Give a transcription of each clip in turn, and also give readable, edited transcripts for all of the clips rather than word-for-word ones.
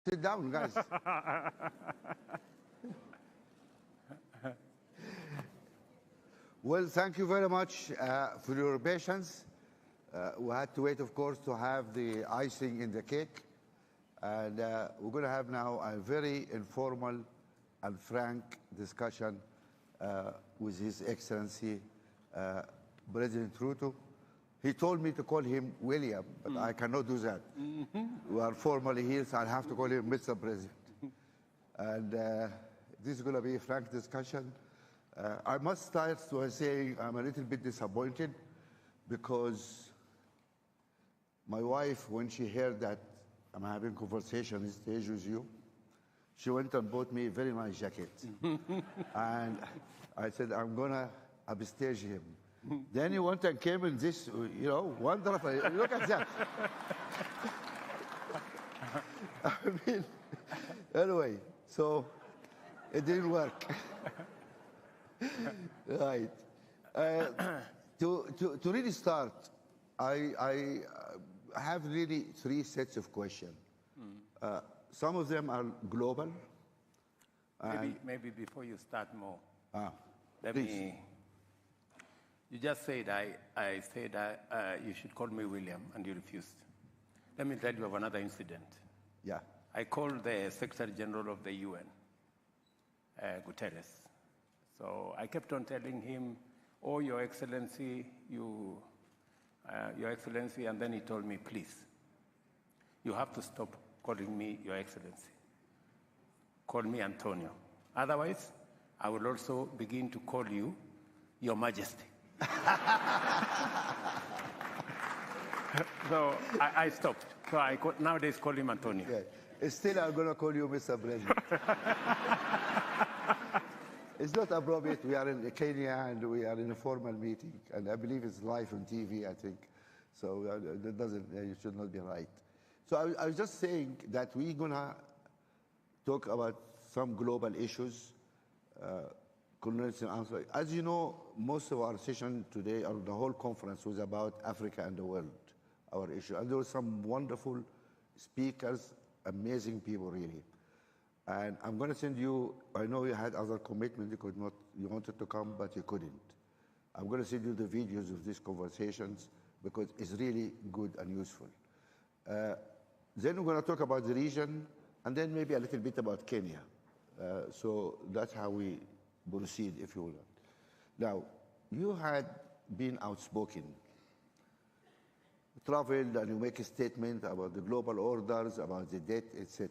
Sit down, guys. Well, thank you very much for your patience. We had to wait, of course, to have the icing in the cake. And we're going to have now a very informal and frank discussion with His Excellency President Ruto. He told me to call him William, but I cannot do that. We are formally here, so I have to call him Mr. President. And this is going to be a frank discussion. I must start by saying I'm a little bit disappointed because my wife, when she heard that I'm having a conversation on stage with you, she went and bought me a very nice jacket. And I said, I'm going to upstage him. Then he went and came in this, wonderful. Look at that. I mean, anyway, so it didn't work. Right. To really start, I have really three sets of questions. Some of them are global. Maybe before you start more, Please. You just said I said you should call me William, and you refused. Let me tell you of another incident. Yeah. I called the Secretary General of the UN, Guterres. So I kept on telling him, "Oh, Your Excellency, Your Excellency," and then he told me, "Please, you have to stop calling me Your Excellency. Call me Antonio. Otherwise, I will also begin to call you Your Majesty." So I stopped. So nowadays call him Antonio. Yeah. Still, I'm going to call you Mr. President. It's not appropriate. We are in Kenya and we are in a formal meeting, and I believe it's live on TV, I think. So that doesn't, it should not be right. So I was just saying that we're going to talk about some global issues. As you know, most of our session today, or the whole conference, was about Africa and the world, our issue. And there were some wonderful speakers, amazing people, really. And I'm going to send you, I know you had other commitments, you wanted to come, but you couldn't. I'm going to send you the videos of these conversations because it's really good and useful. Then we're going to talk about the region, and then maybe a little bit about Kenya. So that's how we proceed, if you will. Now, you had been outspoken, traveled, and you make a statement about the global orders, about the debt, etc.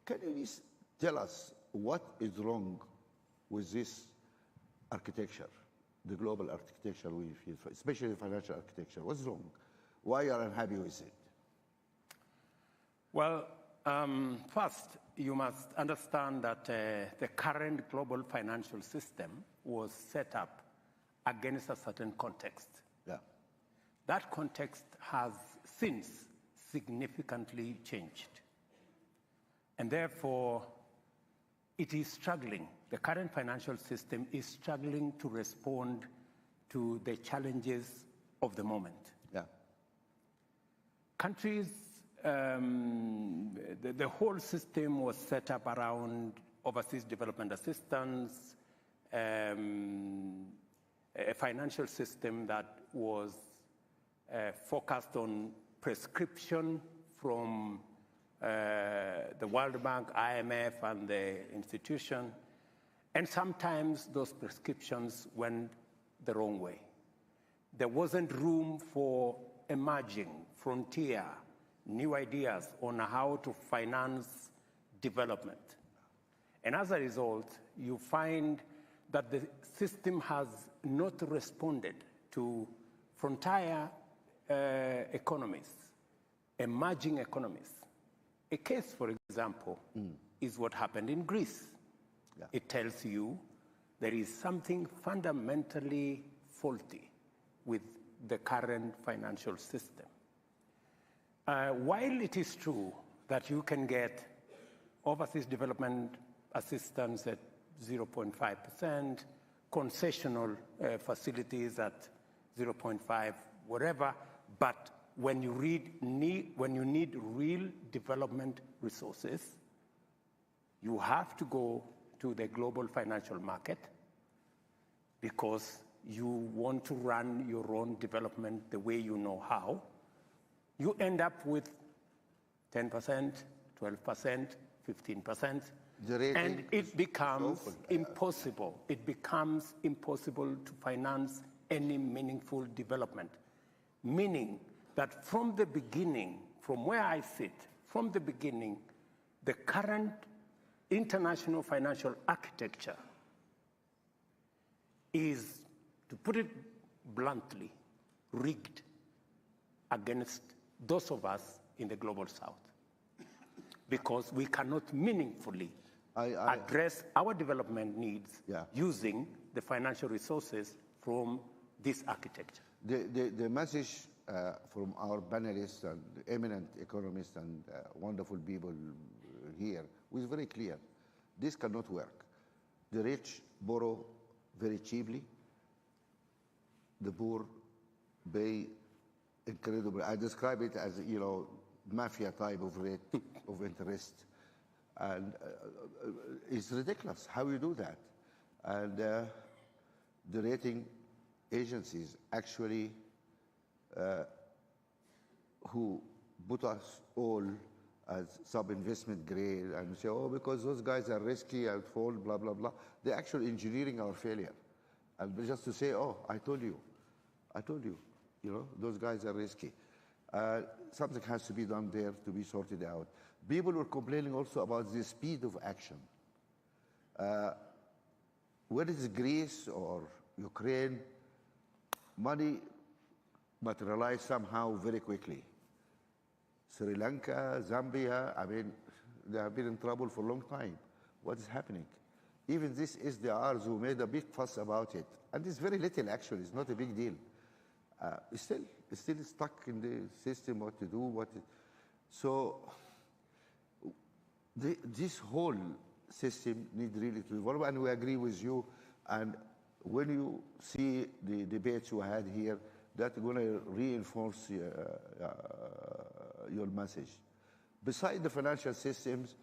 Can you please tell us what is wrong with this architecture, the global architecture we feel, especially the financial architecture? What's wrong? Why are you unhappy with it? Well, first, you must understand that the current global financial system was set up against a certain context. Yeah. That context has since significantly changed. And therefore, it is struggling. The current financial system is struggling to respond to the challenges of the moment. Yeah. Countries, the whole system was set up around overseas development assistance, a financial system that was focused on prescription from the World Bank, IMF, and the institution. And sometimes those prescriptions went the wrong way. There wasn't room for emerging, frontier, new ideas on how to finance development. And as a result, you find that the system has not responded to frontier economies, emerging economies. A case, for example, is what happened in Greece. Yeah. It tells you there is something fundamentally faulty with the current financial system. While it is true that you can get overseas development assistance at 0.5%, concessional facilities at 0.5, whatever, but when you need real development resources, You have to go to the global financial market because you want to run your own development the way you know how. You end up with 10%, 12%, 15%, and it becomes impossible. It becomes impossible to finance any meaningful development, meaning that from the beginning, from where I sit, from the beginning, the current international financial architecture is, to put it bluntly, rigged against those of us in the global south, because we cannot meaningfully address our development needs using the financial resources from this architecture. The message from our panelists and eminent economists and wonderful people here was very clear. This cannot work. The rich borrow very cheaply. The poor pay incredibly. I describe it as, mafia type of rate of interest. And it's ridiculous how you do that. And the rating agencies actually who put us all as sub-investment grade and say, oh, because those guys are risky, I'll fall, blah, blah, blah. They're actually engineering our failure. And just to say, oh, I told you, those guys are risky. Something has to be done there to be sorted out. People were complaining also about the speed of action. Where is Greece or Ukraine? Money materialized somehow very quickly. Sri Lanka, Zambia, they have been in trouble for a long time. What is happening? Even these SDRs who made a big fuss about it, and it's very little actually, it's not a big deal. It's still stuck in the system, what to do, so this whole system needs really to evolve, and we agree with you. And when you see the debates you had here, that's going to reinforce your message. Besides the financial systems,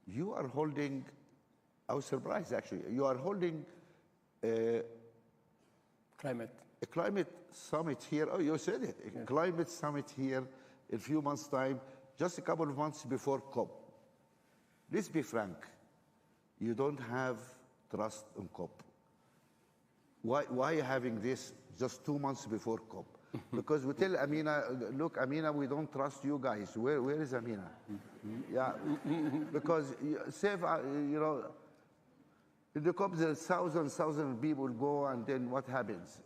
you are holding, I was surprised actually, you are holding a climate summit here. Oh, you said it. A climate summit here in a few months' time, just a couple of months before COP. Let's be frank. You don't have trust in COP. Why are you having this just 2 months before COP? Because we tell Amina, look, Amina, we don't trust you guys. Where is Amina? Yeah, because in the COP, there's thousands of people go, and then what happens?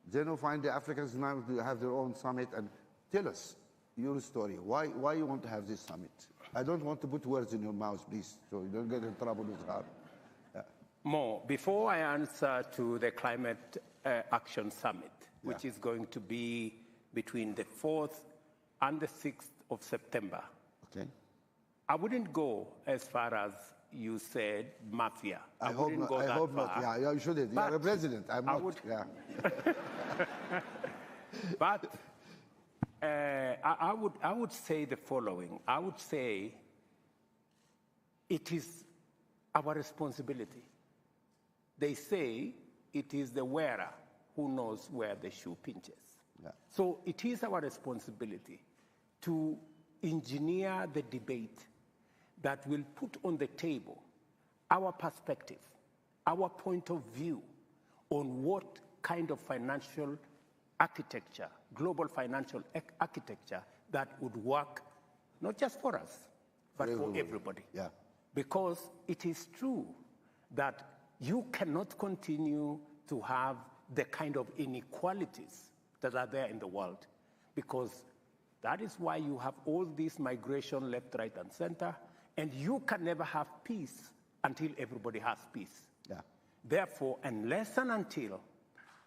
Then you find the Africans now have their own summit, and tell us your story. Why you want to have this summit? I don't want to put words in your mouth, please, so you don't get in trouble with her. Mo, before I answer to the Climate Action Summit, which is going to be between the 4th and the 6th of September, I wouldn't go as far as you said, mafia. I hope not. Yeah, you shouldn't. You're a president. I'm not. But I would say the following. I would say it is our responsibility. They say it is the wearer who knows where the shoe pinches. Yeah. So it is our responsibility to engineer the debate that will put on the table our perspective, our point of view on what kind of financial architecture, global financial architecture that would work not just for us, but for everybody. Yeah. Because it is true that you cannot continue to have the kind of inequalities that are there in the world, because that is why you have all this migration left, right, and center, and you can never have peace until everybody has peace. Yeah. Therefore, unless and until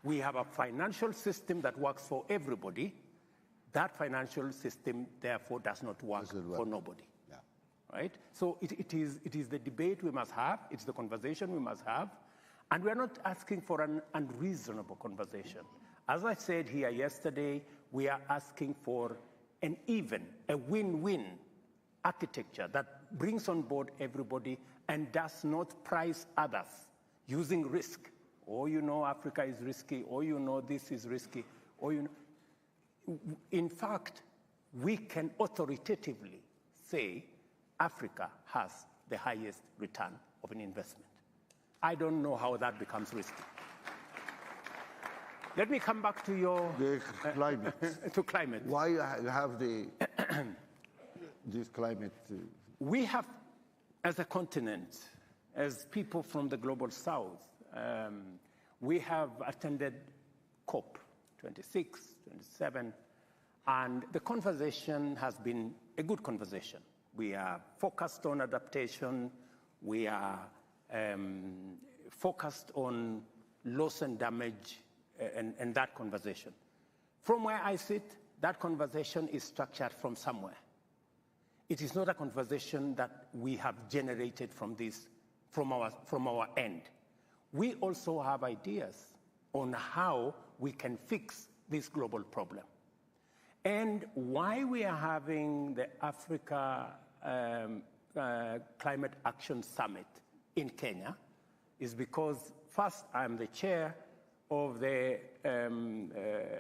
we have a financial system that works for everybody, that financial system, therefore, does not work for nobody. Yeah. Right? So it is the debate we must have, it's the conversation we must have, and we're not asking for an unreasonable conversation. As I said here yesterday, we are asking for a win-win architecture that brings on board everybody and does not price others using risk. Or you know Africa is risky, or you know this is risky, or you know. In fact, we can authoritatively say Africa has the highest return of an investment. I don't know how that becomes risky. Let me come back to your... The climate. to climate. Why you have this climate? We have, as a continent, as people from the global south, we have attended COP 26, 27, and the conversation has been a good conversation. We are focused on adaptation. We are focused on loss and damage and that conversation. From where I sit, that conversation is structured from somewhere. It is not a conversation that we have generated from our end. We also have ideas on how we can fix this global problem. And why we are having the Africa Climate Action Summit in Kenya is because, first, I'm the chair of the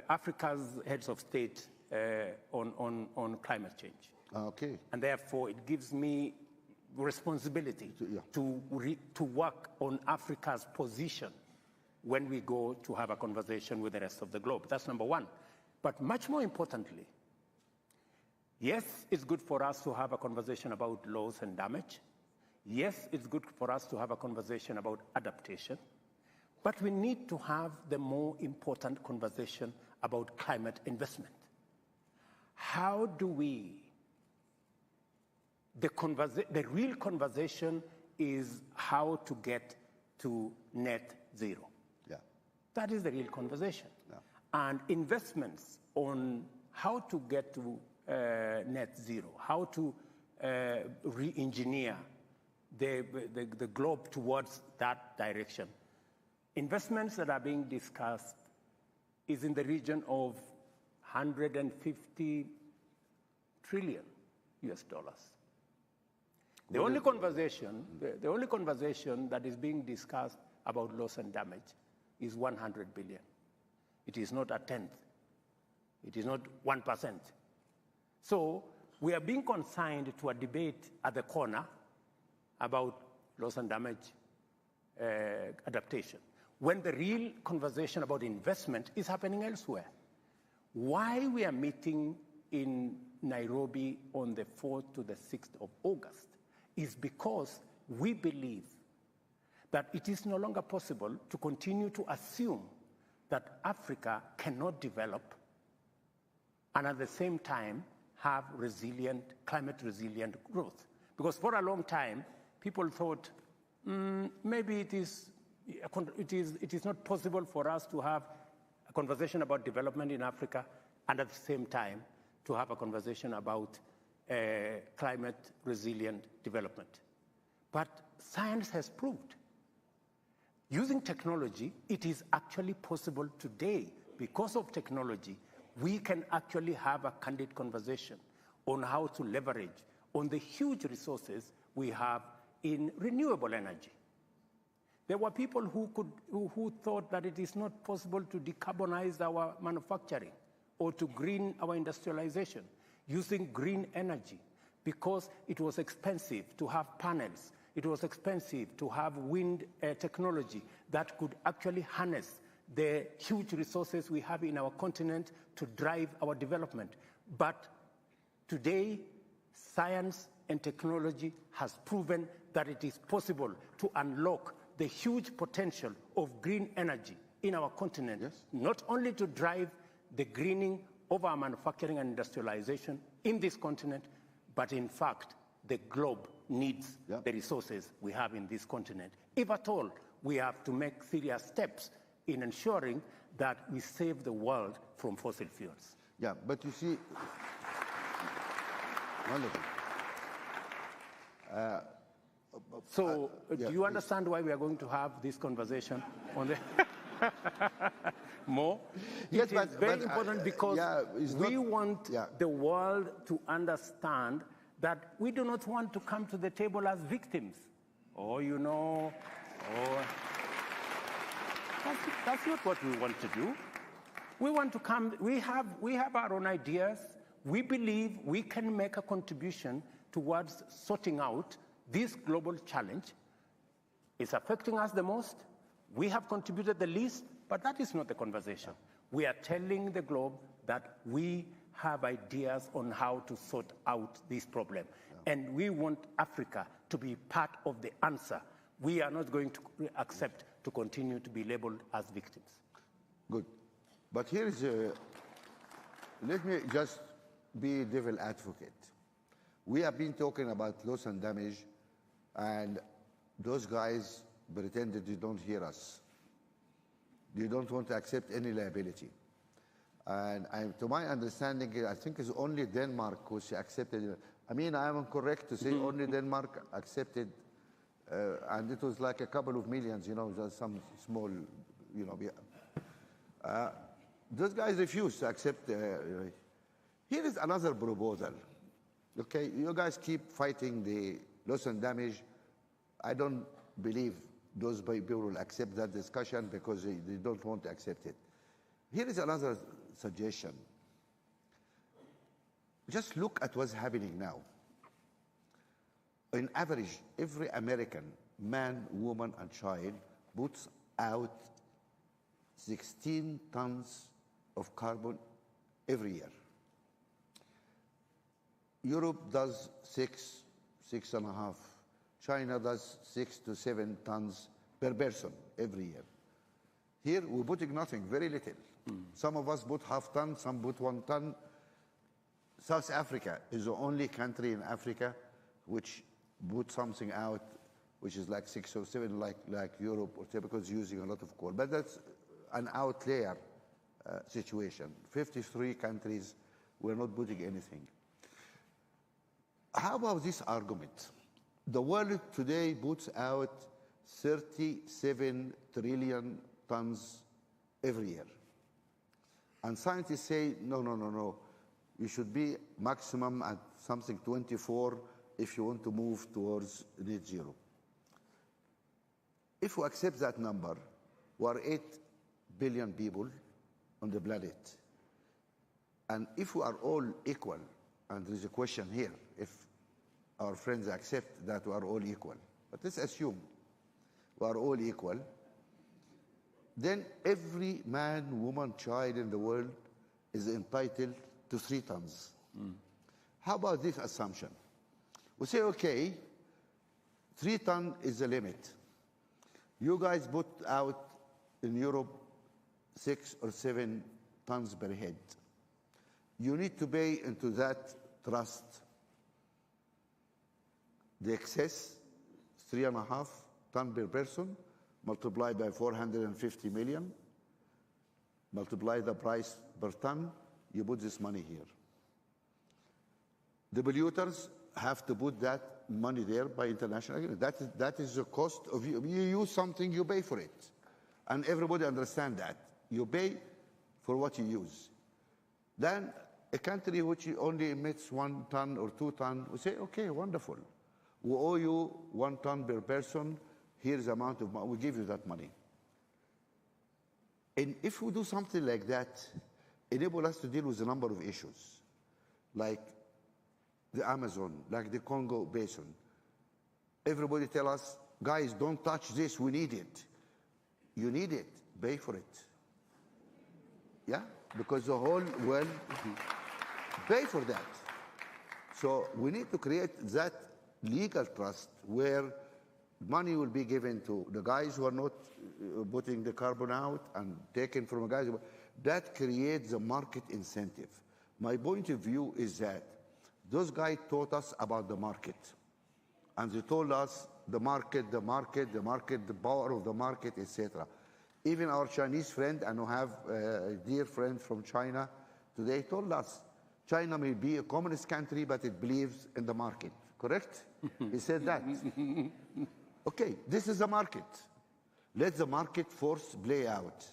Africa's heads of state on climate change. Okay. And therefore, it gives me responsibility to work on Africa's position when we go to have a conversation with the rest of the globe. That's number one. But much more importantly, yes, it's good for us to have a conversation about loss and damage. Yes, it's good for us to have a conversation about adaptation. But we need to have the more important conversation about climate investment. How do we... The real conversation is how to get to net zero. Yeah. That is the real conversation. Yeah. And investments on how to get to net zero, how to re-engineer the globe towards that direction. Investments that are being discussed is in the region of 150 trillion US dollars. The only conversation that is being discussed about loss and damage is 100 billion. It is not a tenth. It is not 1%. So we are being consigned to a debate at the corner about loss and damage adaptation, when the real conversation about investment is happening elsewhere. Why we are meeting in Nairobi on the 4th to the 6th of August is because we believe that it is no longer possible to continue to assume that Africa cannot develop and at the same time have climate-resilient growth. Because for a long time, people thought maybe it is not possible for us to have a conversation about development in Africa and at the same time to have a conversation about climate-resilient development. But science has proved, using technology, it is actually possible today. Because of technology, we can actually have a candid conversation on how to leverage on the huge resources we have in renewable energy. There were people who thought that it is not possible to decarbonize our manufacturing or to green our industrialization using green energy because it was expensive to have panels. It was expensive to have wind technology that could actually harness the huge resources we have in our continent to drive our development. But today, science and technology has proven that it is possible to unlock the huge potential of green energy in our continent, yes, not only to drive the greening of our manufacturing and industrialization in this continent, but in fact, the globe needs the resources we have in this continent. If at all, we have to make serious steps in ensuring that we save the world from fossil fuels. Yeah, but you see, wonderful. Do you understand why we are going to have this conversation on the... Mo? Yes, it is very important because we want the world to understand that we do not want to come to the table as victims. That's not what we want to do. We want to come, we have our own ideas. We believe we can make a contribution towards sorting out this global challenge. It's affecting us the most. We have contributed the least, but that is not the conversation. We are telling the globe that we have ideas on how to sort out this problem. And we want Africa to be part of the answer. We are not going to accept to continue to be labeled as victims. Good. But here is let me just be devil advocate. We have been talking about loss and damage, and those guys pretended they don't hear us. They don't want to accept any liability. And to my understanding, I think it's only Denmark who's accepted. I mean, I am correct to say only Denmark accepted, and it was like a couple of millions, just some small, those guys refused to accept. Here is another proposal. Okay, you guys keep fighting the loss and damage. I don't believe those people will accept that discussion because they don't want to accept it. Here is another suggestion. Just look at what's happening now. On average, every American, man, woman, and child puts out 16 tons of carbon every year. Europe does 6.5. China does 6 to 7 tons per person every year. Here, we're putting nothing, very little. Some of us put half ton, some put 1 ton. South Africa is the only country in Africa which put something out, which is like 6 or 7, like Europe, or typically is using a lot of coal. But that's an outlier situation. 53 countries were not putting anything. How about this argument? The world today puts out 37 trillion tons every year. And scientists say, no. You should be maximum at something 24 if you want to move towards net zero. If we accept that number, we are 8 billion people on the planet. And if we are all equal, and there is a question here, if our friends accept that we are all equal, but let's assume we are all equal, then every man, woman, child in the world is entitled to 3 tons. How about this assumption? We say, okay, 3 tons is the limit. You guys put out in Europe 6 or 7 tons per head. You need to pay into that trust the excess, 3.5 tons per person, multiplied by 450 million, multiply the price per ton, you put this money here. The polluters have to put that money there by international agreement. That is the cost of you. You use something, you pay for it. And everybody understands that. You pay for what you use. Then a country which only emits 1 ton or 2 tons, we say, okay, wonderful. We owe you 1 ton per person. Here's the amount of money. We give you that money. And if we do something like that, enable us to deal with a number of issues, like the Amazon, like the Congo Basin. Everybody tell us, guys, don't touch this, we need it. You need it, pay for it. Yeah, because the whole world pay for that. So we need to create that legal trust where money will be given to the guys who are not putting the carbon out and taken from the guys. That creates a market incentive. My point of view is that those guys taught us about the market. And they told us the market, the power of the market, etc. Even our Chinese friend, and we have a dear friend from China today, told us China may be a communist country, but it believes in the market. Correct? He said that. Okay, this is the market. Let the market force play out.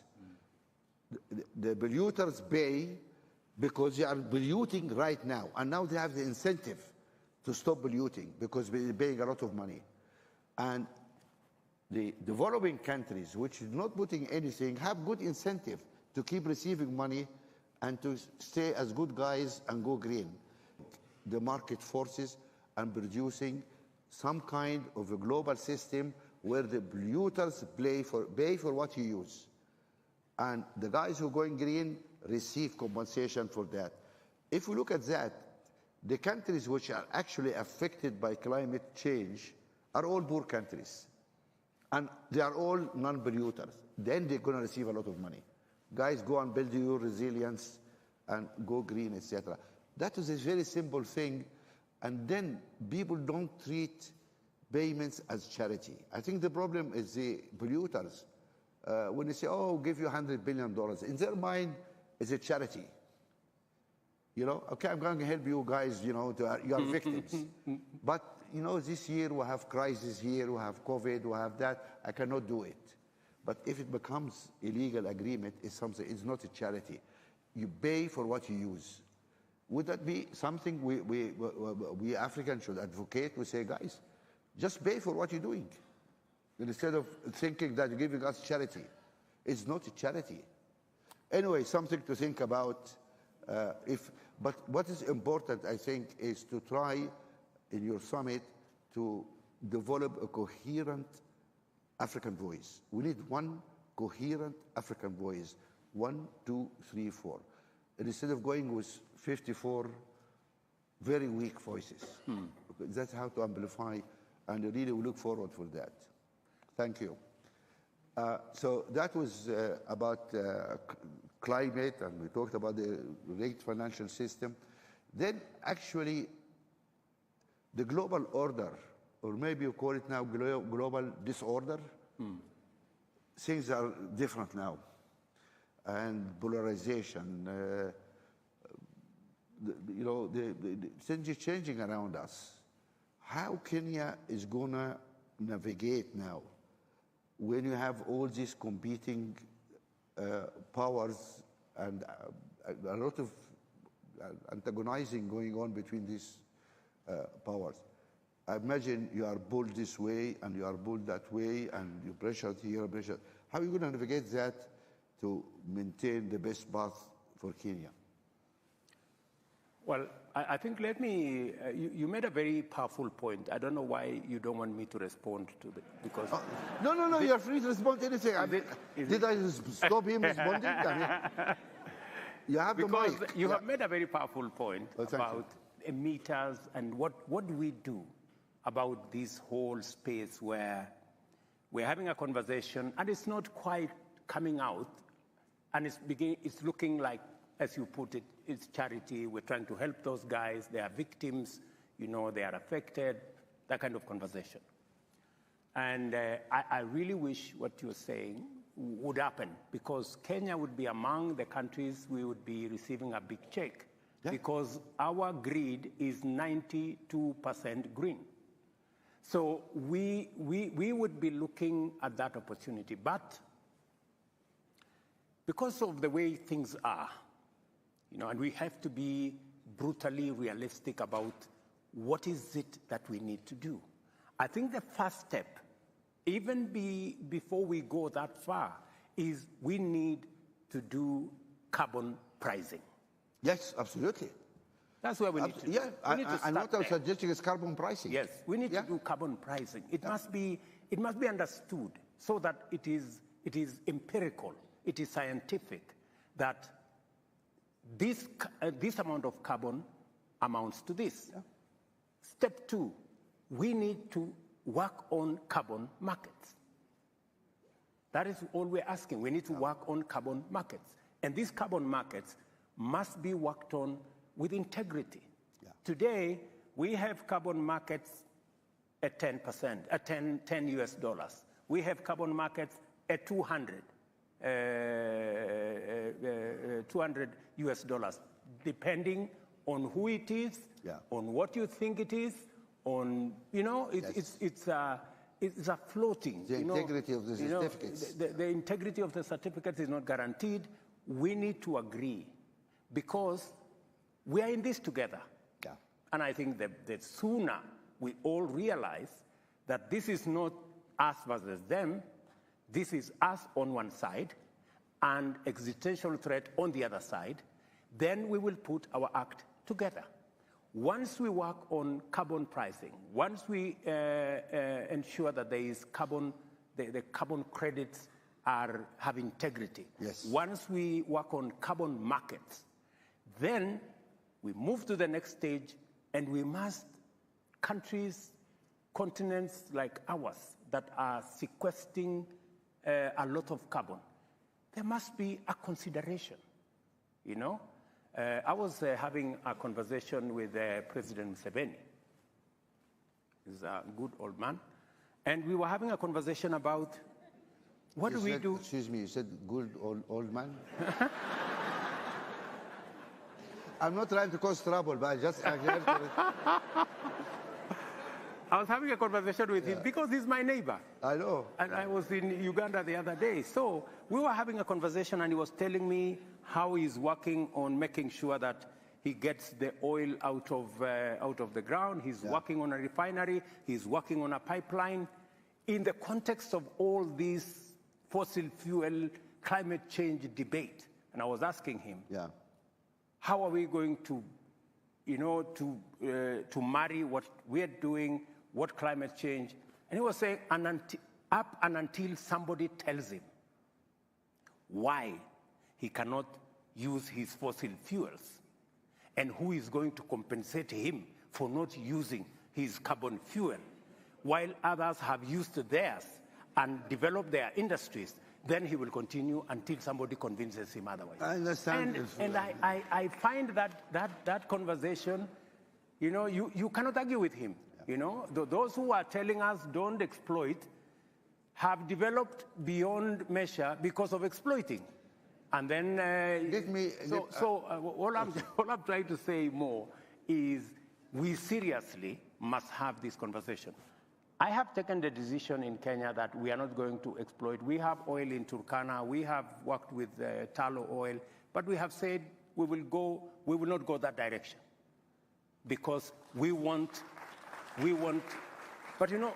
The polluters pay because they are polluting right now, and now they have the incentive to stop polluting because we're paying a lot of money. And the developing countries, which is not putting anything, have good incentive to keep receiving money and to stay as good guys and go green. The market forces and producing some kind of a global system where the polluters pay for what you use. And the guys who are going green receive compensation for that. If we look at that, the countries which are actually affected by climate change are all poor countries. And they are all non-polluters. Then they're going to receive a lot of money. Guys, go and build your resilience and go green, etc. That is a very simple thing. And then people don't treat payments as charity. I think the problem is the polluters. When they say, oh, give you $100 billion, in their mind, it's a charity. You know, okay, I'm going to help you guys, you know, you are victims. But, you know, this year we have crisis here, we have COVID, we have that. I cannot do it. But if it becomes illegal agreement, it's something, it's not a charity. You pay for what you use. Would that be something we Africans should advocate? We say, guys, just pay for what you're doing. Instead of thinking that you're giving us charity. It's not a charity. Anyway, something to think about. But what is important, I think, is to try in your summit to develop a coherent African voice. We need one coherent African voice. 1, 2, 3, 4. And instead of going with 54 very weak voices. That's how to amplify, and I really look forward for that. Thank you. So that was about climate, and we talked about the rigged financial system. Then actually, the global order, or maybe you call it now global disorder, things are different now. And polarization, you know, the things are changing around us. How Kenya is going to navigate now when you have all these competing powers and a lot of antagonizing going on between these powers? I imagine you are pulled this way and you are pulled that way and you pressured here, pressured. How are you going to navigate that to maintain the best path for Kenya? Well, I think let me, you made a very powerful point. I don't know why you don't want me to respond to it, because... No, you're free to respond to anything. Did I stop him responding? You have the mic. Because you have made a very powerful point about emitters and what do we do about this whole space where we're having a conversation and it's not quite coming out, and it's looking like, as you put it, it's charity. We're trying to help those guys. They are victims. You know, they are affected. That kind of conversation. And I really wish what you're saying would happen, because Kenya would be among the countries we would be receiving a big check, because our grid is 92% green. So we would be looking at that opportunity. But because of the way things are, you know, and we have to be brutally realistic about what is it that we need to do. I think the first step, even before we go that far, is we need to do carbon pricing. Yes, absolutely. That's where we need to do. Yeah, and what I'm suggesting is carbon pricing. Yes, we need to do carbon pricing. It must be understood so that it is empirical, it is scientific, that this amount of carbon amounts to this. Yeah. Step 2, we need to work on carbon markets. That is all we're asking. We need to work on carbon markets. And these carbon markets must be worked on with integrity. Yeah. Today, we have carbon markets at 10%, at 10 US dollars. We have carbon markets at 200 US dollars, depending on who it is, on what you think it is, on, you know, it's a floating. The integrity of the certificates. The integrity of the certificates is not guaranteed. We need to agree, because we are in this together. Yeah. And I think that the sooner we all realize that this is not us versus them, this is us on one side and existential threat on the other side, then we will put our act together. Once we work on carbon pricing, once we ensure that there is carbon, the carbon credits have integrity, yes. Once we work on carbon markets, then we move to the next stage, and we must, countries, continents like ours that are sequestering a lot of carbon, there must be a consideration, you know? I was having a conversation with President Museveni. He's a good old man. And we were having a conversation about what do we do? Excuse me, you said good old man? I'm not trying to cause trouble, but I just... I was having a conversation with him because he's my neighbor. I know. And I was in Uganda the other day. So we were having a conversation, and he was telling me how he's working on making sure that he gets the oil out of the ground. He's working on a refinery. He's working on a pipeline. In the context of all this fossil fuel climate change debate, and I was asking him, how are we going to, you know, to marry what we're doing, what climate change? And he was saying, up and until somebody tells him why he cannot use his fossil fuels, and who is going to compensate him for not using his carbon fuel, while others have used theirs and developed their industries, then he will continue until somebody convinces him otherwise. I understand. And I find that conversation, you know, you cannot argue with him. You know, those who are telling us don't exploit have developed beyond measure because of exploiting. And then, all I'm trying to say more is we seriously must have this conversation. I have taken the decision in Kenya that we are not going to exploit. We have oil in Turkana. We have worked with tallow oil, but we have said we will not go that direction because we want. But you know,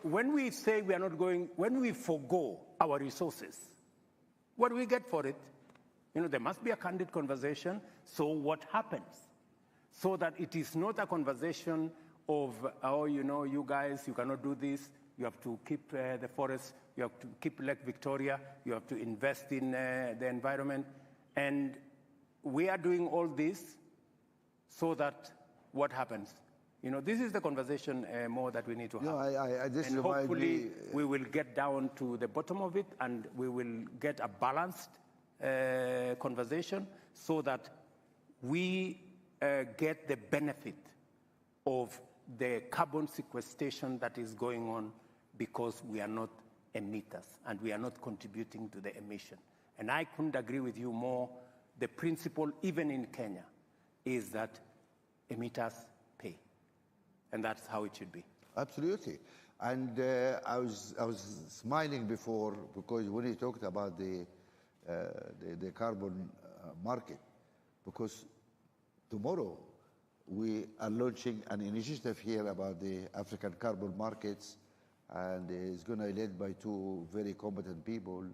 when we say we are not going, when we forgo our resources, what do we get for it? You know, there must be a candid conversation. So what happens? So that it is not a conversation of, oh, you know, you guys, you cannot do this. You have to keep the forest. You have to keep Lake Victoria. You have to invest in the environment. And we are doing all this so that what happens? You know, this is the conversation more that we need to have. No, this and hopefully we will get down to the bottom of it, and we will get a balanced conversation so that we get the benefit of the carbon sequestration that is going on because we are not emitters and we are not contributing to the emission. And I couldn't agree with you more. The principle, even in Kenya, is that emitters pay. And that's how it should be. Absolutely. And I was smiling before because when you talked about the carbon market, because tomorrow we are launching an initiative here about the African carbon markets, and it's going to be led by two very competent people.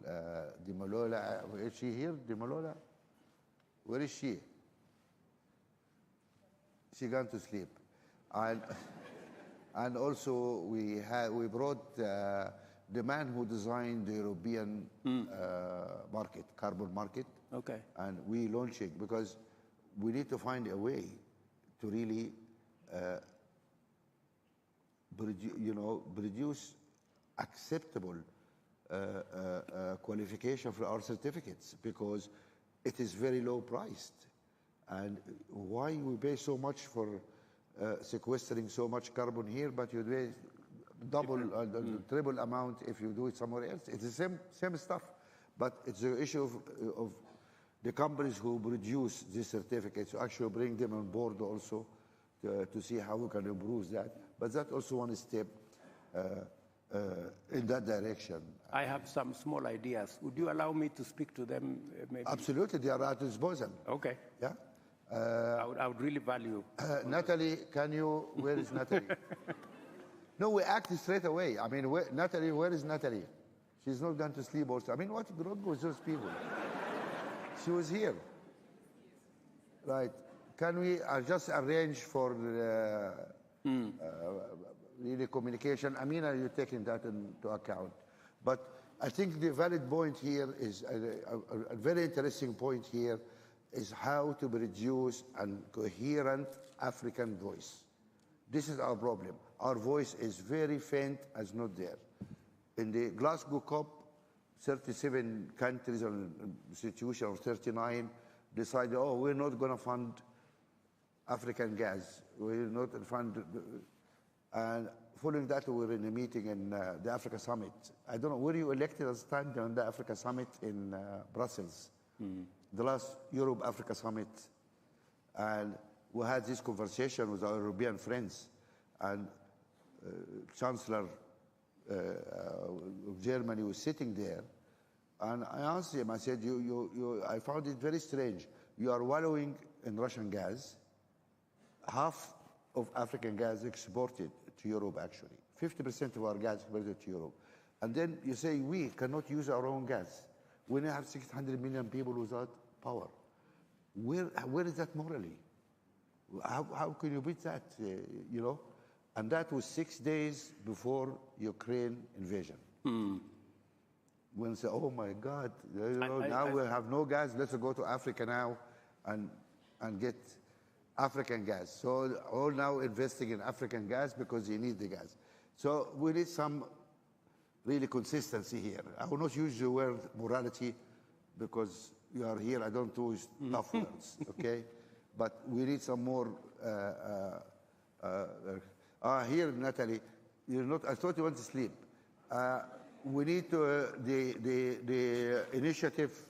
Dimolola, is she here? Dimolola? Where is she? She gone to sleep. And also we brought the man who designed the European market, carbon market. Okay. And we launch it because we need to find a way to really produce acceptable qualification for our certificates, because it is very low priced. And why we pay so much for sequestering so much carbon here, but you pay double, triple amount if you do it somewhere else? It's the same stuff, but it's the issue of the companies who produce these certificates to actually bring them on board also to see how we can improve that. But that's also one step in that direction. I have some small ideas. Would you allow me to speak to them? Maybe? Absolutely, they are at disposal. Okay. Yeah. I would really value. Natalie, where is Natalie? No, we acted straight away. I mean, Natalie, where is Natalie? She's not going to sleep also. I mean, what's wrong with those people? She was here. Right. Can we just arrange for really communication? I mean, are you taking that into account? But I think the valid point here is a very interesting point here is how to produce a coherent African voice. This is our problem. Our voice is very faint, as not there. In the Glasgow COP, 37 countries or institutions, or 39, decided, oh, we're not going to fund African gas. We're not fund. And following that, we were in a meeting in the Africa Summit. I don't know, were you elected as time on the Africa Summit in Brussels? The last Europe-Africa Summit. And we had this conversation with our European friends. And Chancellor of Germany was sitting there. And I asked him, I said, I found it very strange. You are wallowing in Russian gas. Half of African gas exported to Europe, actually. 50% of our gas exported to Europe. And then you say, we cannot use our own gas. We now have 600 million people without power. Where is that morally? How can you beat that, you know? And that was 6 days before Ukraine invasion. When they say, oh my God, you know, now we have no gas, let's go to Africa now and get African gas. So all now investing in African gas because you need the gas. So we need some really consistency here. I will not use the word morality because you are here, I don't use tough words, okay? But we need some more, here, Natalie, you're not, I thought you went to sleep. We need the initiative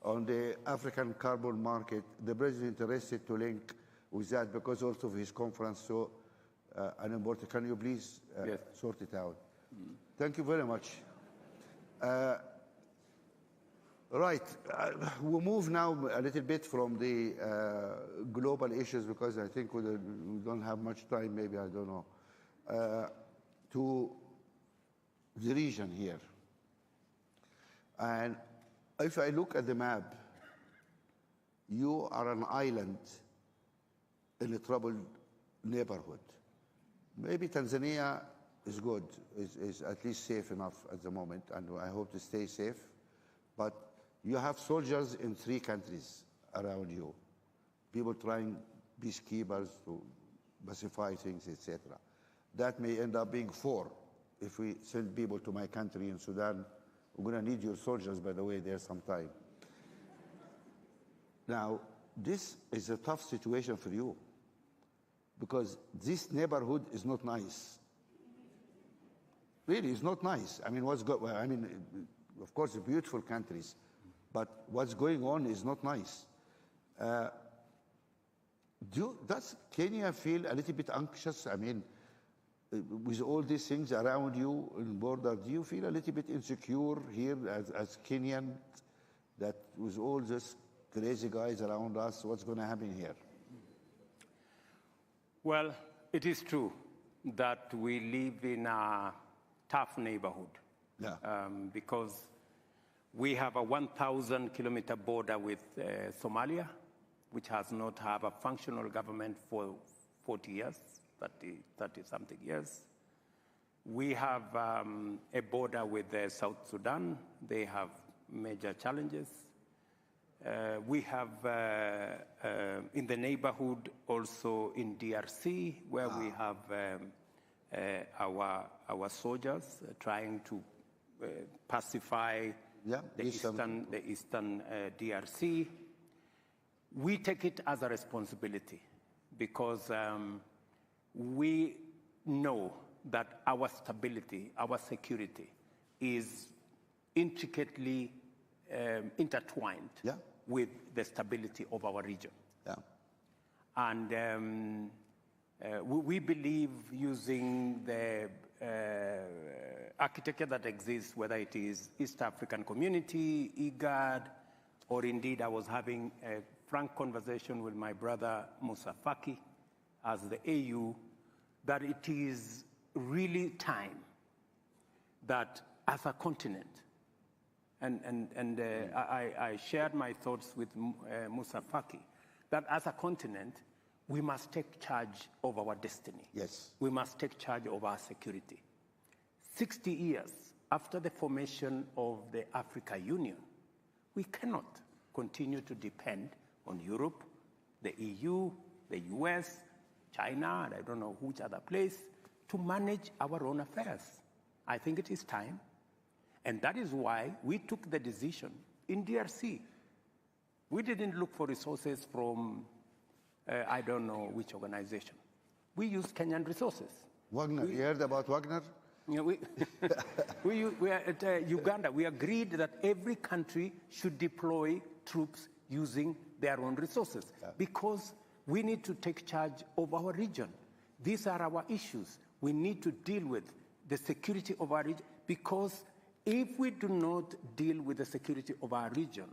on the African carbon market. The president is interested to link with that because also of his conference, so an important. Can you please sort it out? Thank you very much. Right, we'll move now a little bit from the global issues because I think we don't have much time, maybe, I don't know, to the region here. And if I look at the map, you are an island in a troubled neighborhood. Maybe Tanzania is good, is at least safe enough at the moment, and I hope to stay safe. But you have soldiers in 3 countries around you, people trying, peacekeepers, to pacify things, etc. That may end up being 4. If we send people to my country in Sudan, we're going to need your soldiers, by the way, there sometime. Now, this is a tough situation for you because this neighborhood is not nice. Really, it's not nice. I mean, of course, beautiful countries, but what's going on is not nice. Does Kenya feel a little bit anxious? I mean, with all these things around you on the border, do you feel a little bit insecure here as Kenyan that with all these crazy guys around us, what's going to happen here? Well, it is true that we live in a tough neighborhood because we have a 1,000-kilometer border with Somalia, which has not had a functional government for 40 years. 30-something years. We have a border with South Sudan. They have major challenges. We have in the neighborhood also in DRC, where we have our soldiers trying to pacify the eastern DRC. We take it as a responsibility because we know that our stability, our security is intricately intertwined with the stability of our region. And we believe using the architecture that exists, whether it is East African Community, IGAD, or indeed I was having frank conversation with my brother Musa Faki as the AU that it is really time that as a continent, I shared my thoughts with Musa Faki, that as a continent, we must take charge of our destiny. Yes. We must take charge of our security. 60 years after the formation of the Africa Union, we cannot continue to depend on Europe, the EU, the US, China, and I don't know which other place, to manage our own affairs. I think it is time. And that is why we took the decision in DRC. We didn't look for resources from, I don't know which organization. We used Kenyan resources. Wagner, you heard about Wagner? You know, we are at Uganda. We agreed that every country should deploy troops using their own resources because we need to take charge of our region. These are our issues. We need to deal with the security of our region because if we do not deal with the security of our region,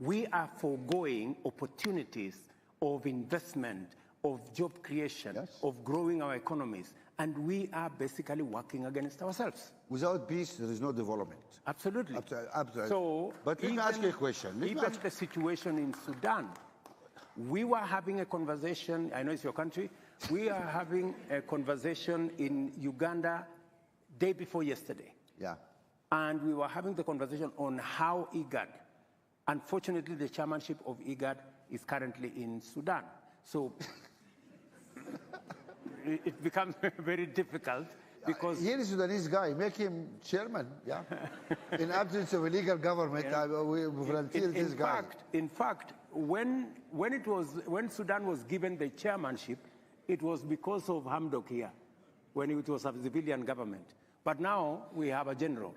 we are foregoing opportunities of investment, of job creation, of growing our economies, and we are basically working against ourselves. Without peace, there is no development. Absolutely. Absolutely. So, but let me ask you a question. Even the situation in Sudan, we were having a conversation, I know it's your country, we are having a conversation in Uganda day before yesterday. Yeah. And we were having the conversation on how IGAD, unfortunately the chairmanship of IGAD is currently in Sudan. So it becomes very difficult because... Here is a Sudanese guy, make him chairman, yeah? In absence of a legal government, we volunteered this guy. In fact, when Sudan was given the chairmanship, it was because of Hamdok here, when it was a civilian government. But now we have a general,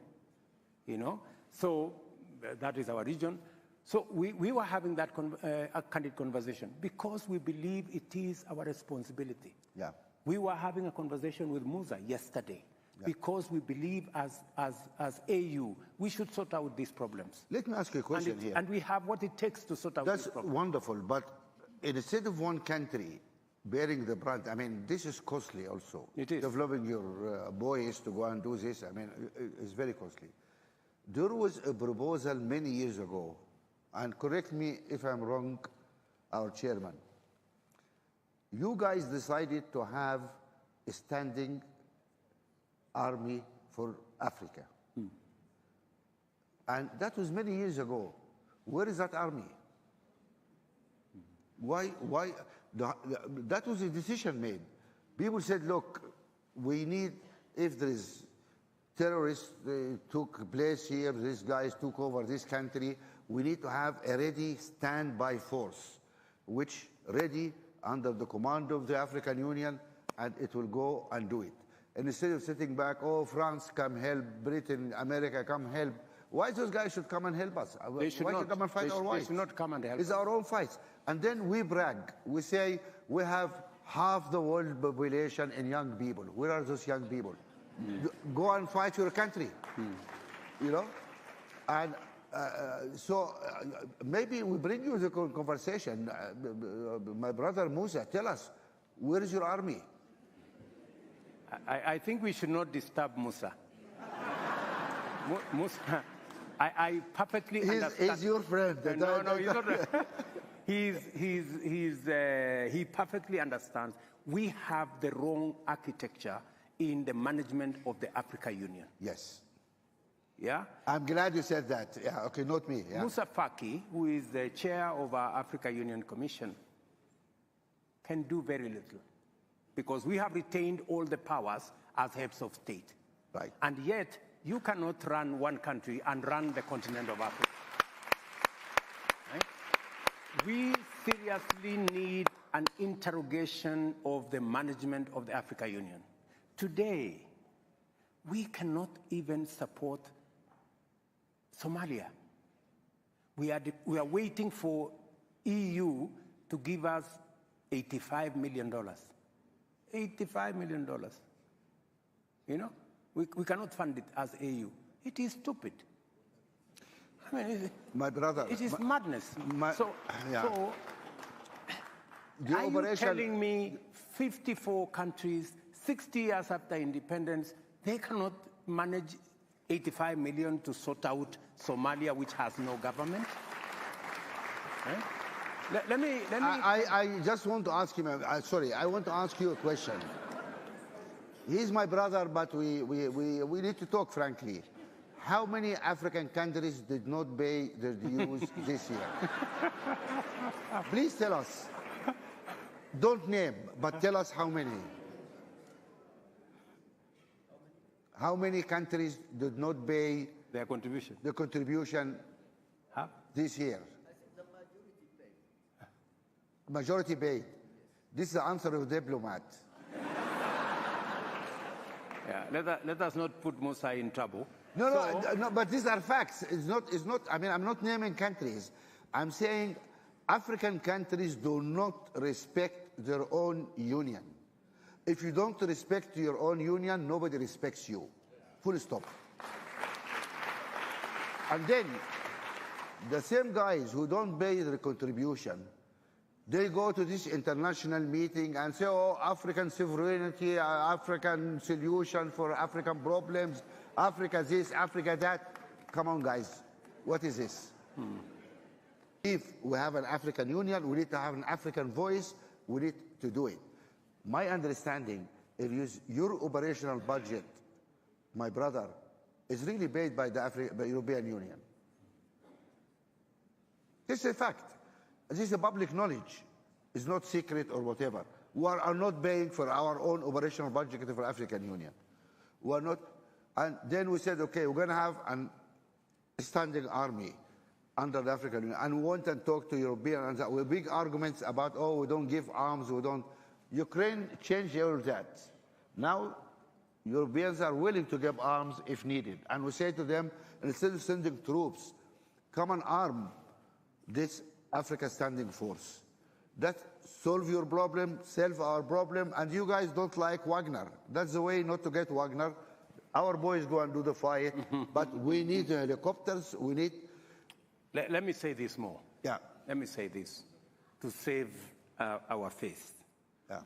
you know? So that is our region. So we were having that a candid conversation because we believe it is our responsibility. Yeah. We were having a conversation with Musa yesterday because we believe as AU, we should sort out these problems. Let me ask you a question here. And we have what it takes to sort out these problems. That's wonderful, but instead of one country bearing the brunt, I mean, this is costly also. It is. Developing your boys to go and do this, I mean, it's very costly. There was a proposal many years ago, and correct me if I'm wrong, our chairman. You guys decided to have a standing army for Africa. And that was many years ago. Where is that army? Why? That was a decision made. People said, look, we need, if there is terrorists took place here, these guys took over this country, we need to have a ready standby force, which ready under the command of the African Union, and it will go and do it. And instead of sitting back, oh, France, come help, Britain, America, come help, why those guys should come and help us? They should not come and fight our wives? They should not come and help us. It's our own fights. And then we brag. We say we have half the world population in young people. Where are those young people? Go and fight your country. You know? And so maybe we bring you the conversation. My brother Musa, tell us, where is your army? I think we should not disturb Musa. Musa, I perfectly understand. He's your friend. No, he's not. He perfectly understands. We have the wrong architecture in the management of the Africa Union. Yes. Yeah? I'm glad you said that. Yeah, okay, not me. Yeah. Musa Faki, who is the chair of our Africa Union Commission, can do very little because we have retained all the powers as heads of state. Right. And yet, you cannot run one country and run the continent of Africa. Right? We seriously need an interrogation of the management of the Africa Union. Today, we cannot even support Somalia. We are waiting for EU to give us $85 million. $85 million. You know? We cannot fund it as AU. It is stupid. I mean, my brother, it is madness. Are you telling me 54 countries, 60 years after independence, they cannot manage 85 million to sort out Somalia, which has no government? Let me. I just want to ask him, sorry, I want to ask you a question. He's my brother, but we need to talk frankly. How many African countries did not pay their dues this year? Please tell us. Don't name, but tell us how many. How many countries did not pay their contribution? The contribution this year. Majority paid. This is the answer of a diplomat. Yeah, let us not put Musa in trouble. No, but these are facts. It's not. I mean, I'm not naming countries. I'm saying African countries do not respect their own union. If you don't respect your own union, nobody respects you. Full stop. And then the same guys who don't pay their contribution, they go to this international meeting and say, oh, African sovereignty, African solution for African problems, Africa this, Africa that. Come on, guys. What is this? If we have an African Union, we need to have an African voice. We need to do it. My understanding is your operational budget, my brother, is really paid by the European Union. This is a fact. This is a public knowledge. It's not secret or whatever. We are not paying for our own operational budget for the African Union. We are not. And then we said, okay, we're going to have a standing army under the African Union. And we want to talk to Europeans with big arguments about, oh, we don't give arms, we don't. Ukraine changed all that. Now, Europeans are willing to give arms if needed. And we say to them, instead of sending troops, come and arm this Africa Standing Force. That solve your problem, solve our problem, and you guys don't like Wagner. That's the way not to get Wagner. Our boys go and do the fight, but we need helicopters, we need... Let me say this more. Yeah. Let me say this to save our face. Yeah.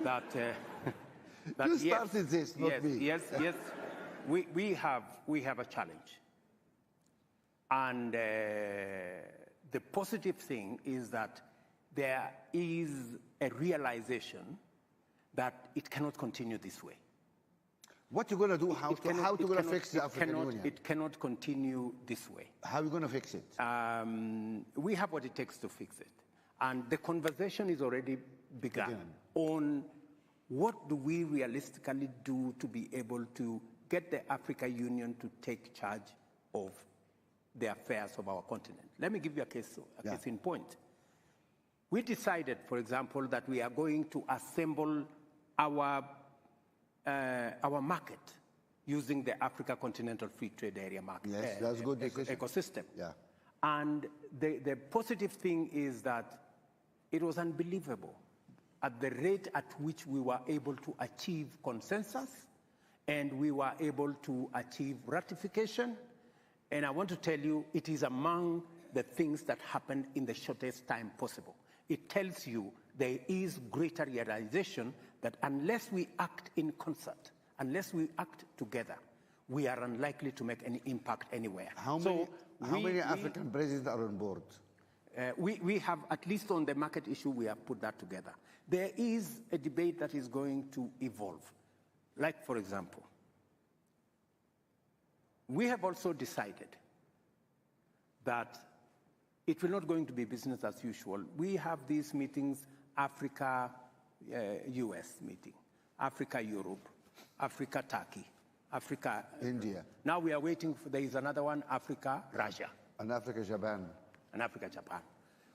That you started this, not me. Yes. We have a challenge. And the positive thing is that there is a realization that it cannot continue this way. What are you going to do? How are you going to fix the African Union? It cannot continue this way. How are you going to fix it? We have what it takes to fix it. And the conversation is already begun on what do we realistically do to be able to get the African Union to take charge of the affairs of our continent. Let me give you a case in point. We decided, for example, that we are going to assemble our market using the Africa Continental Free Trade Area market. Yes, that's good decision. Ecosystem. Yeah. And the positive thing is that it was unbelievable at the rate at which we were able to achieve consensus and we were able to achieve ratification. And I want to tell you, it is among the things that happened in the shortest time possible. It tells you there is greater realization that unless we act in concert, unless we act together, we are unlikely to make any impact anywhere. How many African presidents are on board? We have, at least on the market issue, we have put that together. There is a debate that is going to evolve. Like, for example, we have also decided that it will not going to be business as usual. We have these meetings, Africa, US meeting, Africa, Europe, Africa, Turkey, Africa, India. Now we are waiting for, there is another one, Africa, Russia. And Africa, Japan. And Africa, Japan.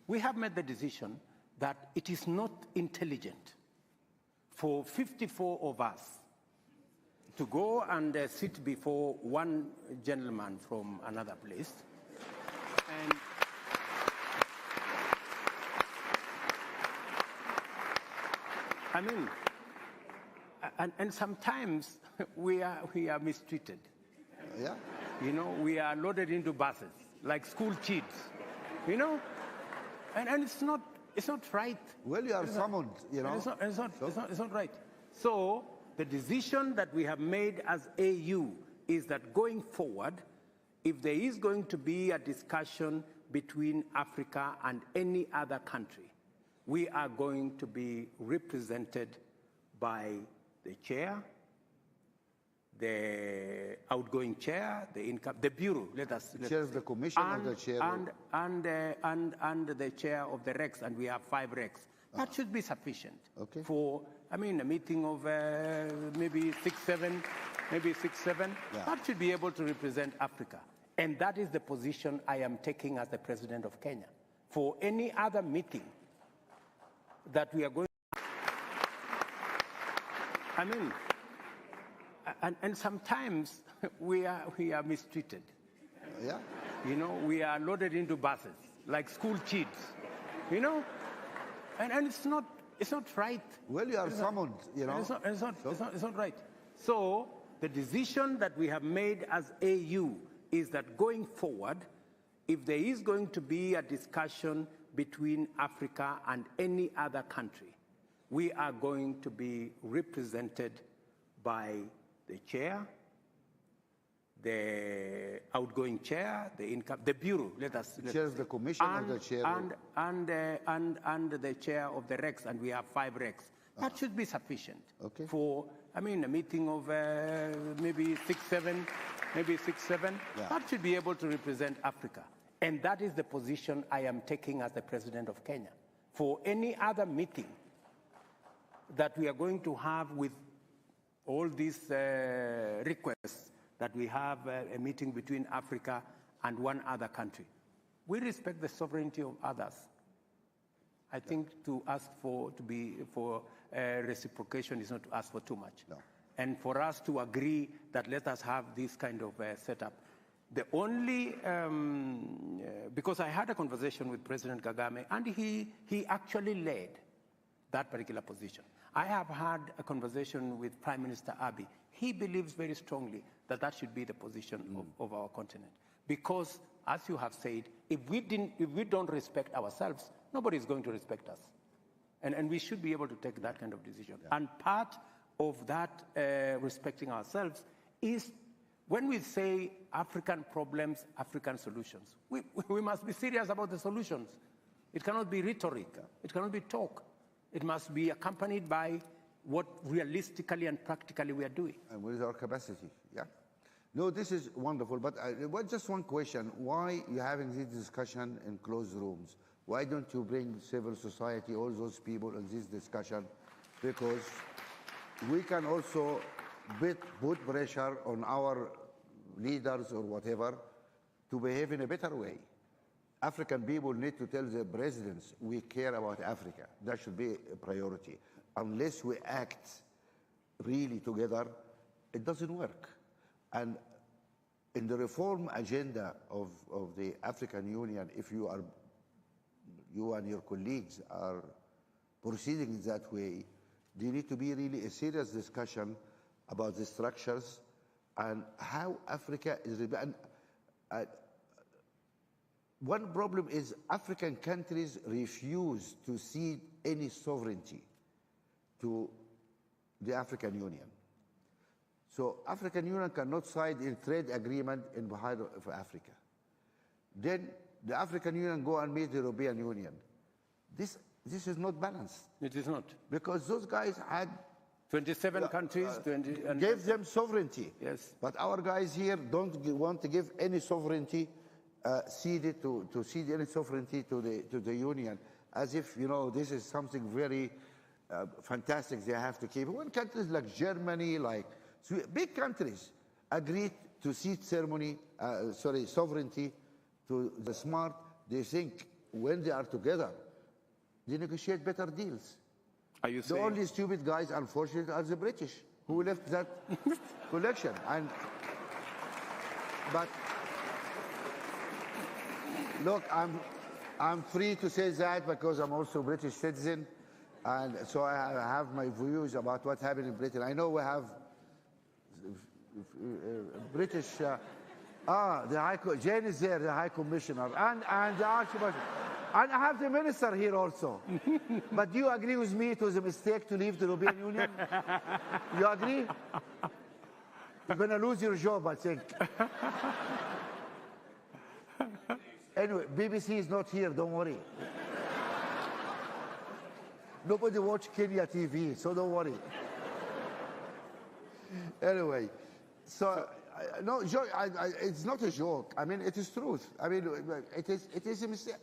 We have made the decision that it is not intelligent for 54 of us to go and sit before one gentleman from another place. And I mean, and sometimes we are mistreated. Yeah. You know, we are loaded into buses like school kids. You know, and It's not right. Well, you are summoned, you know. It's not right. So the decision that we have made as AU is that going forward, if there is going to be a discussion between Africa and any other country, we are going to be represented by the chair, the outgoing chair, the bureau. Chair of the commission or the chair? And the chair of the REX, and we have 5 REX. That should be sufficient for, a meeting of maybe 6, 7. Yeah. That should be able to represent Africa. And that is the position I am taking as the president of Kenya. For any other meeting that we are going and sometimes we are mistreated. Yeah. You know, we are loaded into buses like school kids. You know, and it's not right. Well, you are summoned. You know, it's not right. So the decision that we have made as AU is that going forward, if there is going to be a discussion between Africa and any other country, we are going to be represented by the chair, the outgoing chair, the bureau. Chair of the commission or the chair? And the chair of the REX, and we have 5 REX. That should be sufficient for, a meeting of maybe 6, 7. Yeah. That should be able to represent Africa. And that is the position I am taking as the president of Kenya. For any other meeting that we are going to have with all these requests that we have a meeting between Africa and one other country, we respect the sovereignty of others. I think to ask for reciprocation is not to ask for too much. No. And for us to agree that let us have this kind of setup. The only, because I had a conversation with President Kagame, and he actually led that particular position. I have had a conversation with Prime Minister Abiy. He believes very strongly that that should be the position of our continent. Because, as you have said, if we don't respect ourselves, nobody is going to respect us. And we should be able to take that kind of decision. Yeah. And part of that respecting ourselves is when we say African problems, African solutions, we must be serious about the solutions. It cannot be rhetoric. It cannot be talk. It must be accompanied by what realistically and practically we are doing. And with our capacity, yeah. No, this is wonderful, but just one question. Why are you having this discussion in closed rooms? Why don't you bring civil society, all those people in this discussion? Because we can also put pressure on our leaders or whatever to behave in a better way. African people need to tell their presidents, we care about Africa. That should be a priority. Unless we act really together, it doesn't work. And in the reform agenda of the African Union, if you and your colleagues are proceeding that way, there need to be really a serious discussion about the structures and how Africa is. One problem is African countries refuse to cede any sovereignty to the African Union. So African Union cannot sign a trade agreement in the heart of Africa. Then the African Union go and meet the European Union. This is not balanced. It is not. Because those guys had 27 countries, gave them sovereignty. Yes. But our guys here don't want to give any sovereignty, cede any sovereignty to the Union, as if, you know, this is something very fantastic they have to keep. When countries like Germany, like big countries, agreed to cede sovereignty to the smart, they think when they are together, they negotiate better deals. Are you saying? The only stupid guys, unfortunately, are the British, who left that collection. But look, I'm free to say that because I'm also a British citizen, and so I have my views about what happened in Britain. I know we have British. Jane is there, the High Commissioner, and the Archbishop. And I have the minister here also. But do you agree with me it was a mistake to leave the European Union? You agree? You're going to lose your job, I think. Anyway, BBC is not here, don't worry. Nobody watch Kenya TV, so don't worry. Anyway, so no, it's not a joke. I mean, it is truth. I mean, it is a mistake.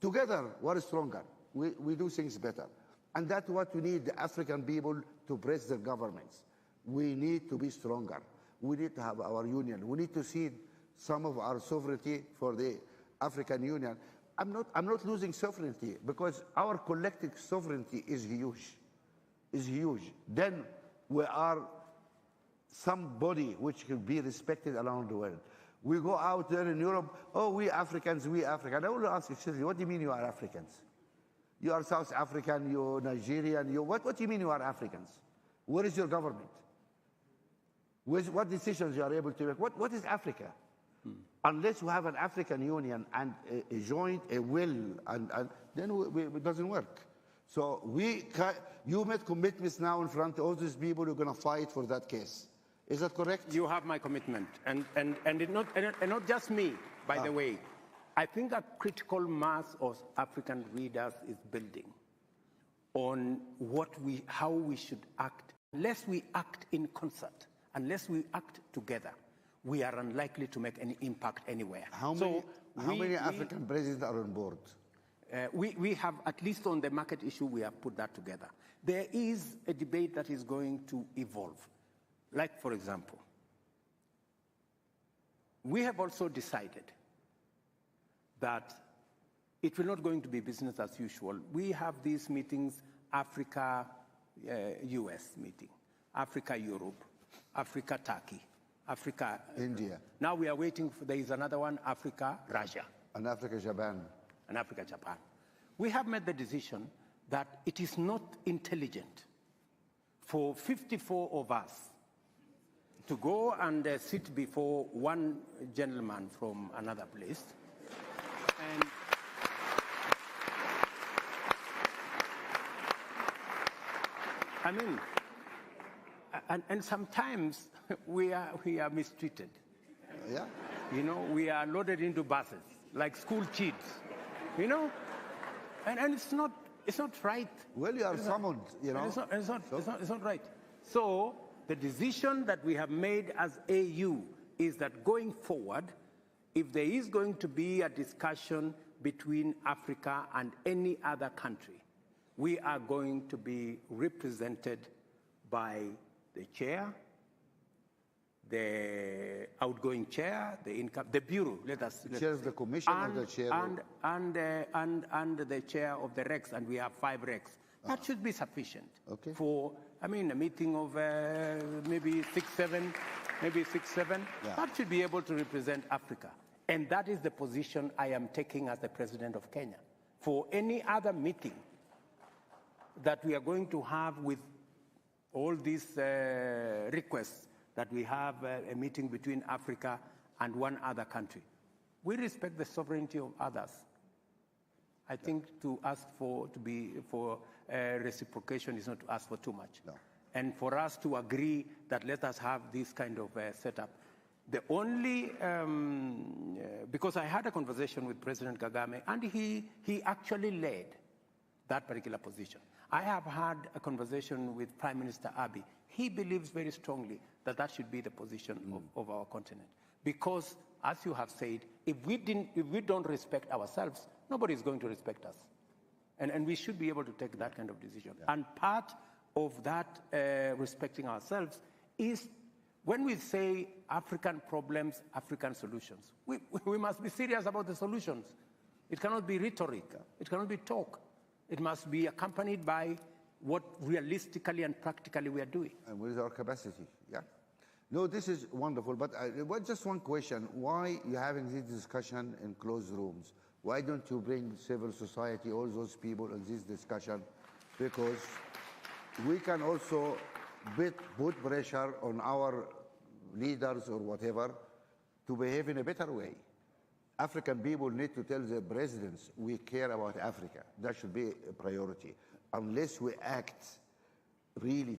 Together, we're stronger. We do things better. And that's what we need the African people to press their governments. We need to be stronger. We need to have our union. We need to cede some of our sovereignty for the African Union. I'm not losing sovereignty because our collective sovereignty is huge. Is huge. Then we are somebody which can be respected around the world. We go out there in Europe, oh, we Africans, we African. I want to ask you, what do you mean you are Africans? You are South African, you're Nigerian, what do you mean you are Africans? Where is your government? What decisions you are able to make? What is Africa? Unless we have an African Union and a joint, a will, and then it doesn't work. So you made commitments now in front of all these people who are going to fight for that case. Is that correct? You have my commitment, and not just me, by the way. I think a critical mass of African leaders is building on how we should act. Unless we act in concert, unless we act together, we are unlikely to make any impact anywhere. How many African presidents are on board? We have, at least on the market issue, we have put that together. There is a debate that is going to evolve. Like, for example, we have also decided that it will not going to be business as usual. We have these meetings, Africa-US meeting, Africa-Europe, Africa-Turkey, Africa... India. Now we are waiting for, there is another one, Africa-Russia. And Africa-Japan. And Africa-Japan. We have made the decision that it is not intelligent for 54 of us to go and sit before one gentleman from another place. And I mean, and sometimes we are mistreated. Yeah. You know, we are loaded into buses like school kids. You know, and it's not right. Well, you are summoned. You know, it's not right. So the decision that we have made as AU is that going forward, if there is going to be a discussion between Africa and any other country, we are going to be represented by the chair, the outgoing chair, the bureau. The chair of the commission or the chair and the chair of the Rex, and we have 5 Rex. That should be sufficient for, I mean, a meeting of maybe 6, 7. Yeah. That should be able to represent Africa. And that is the position I am taking as the president of Kenya. For any other meeting that we are going to have with all these requests that we have a meeting between Africa and one other country, we respect the sovereignty of others. I think to ask for reciprocation is not to ask for too much. No. And for us to agree that let us have this kind of setup. The only, because I had a conversation with President Kagame, and he actually led that particular position. I have had a conversation with Prime Minister Abiy. He believes very strongly that that should be the position of our continent. Because, as you have said, if we don't respect ourselves, nobody is going to respect us. And we should be able to take that kind of decision. Yeah. And part of that respecting ourselves is when we say African problems, African solutions, we must be serious about the solutions. It cannot be rhetoric. It cannot be talk. It must be accompanied by what realistically and practically we are doing. And with our capacity, yeah. No, this is wonderful, but just one question. Why are you having this discussion in closed rooms? Why don't you bring civil society, all those people in this discussion? Because we can also put pressure on our leaders or whatever to behave in a better way. African people need to tell their presidents, we care about Africa. That should be a priority. Unless we act really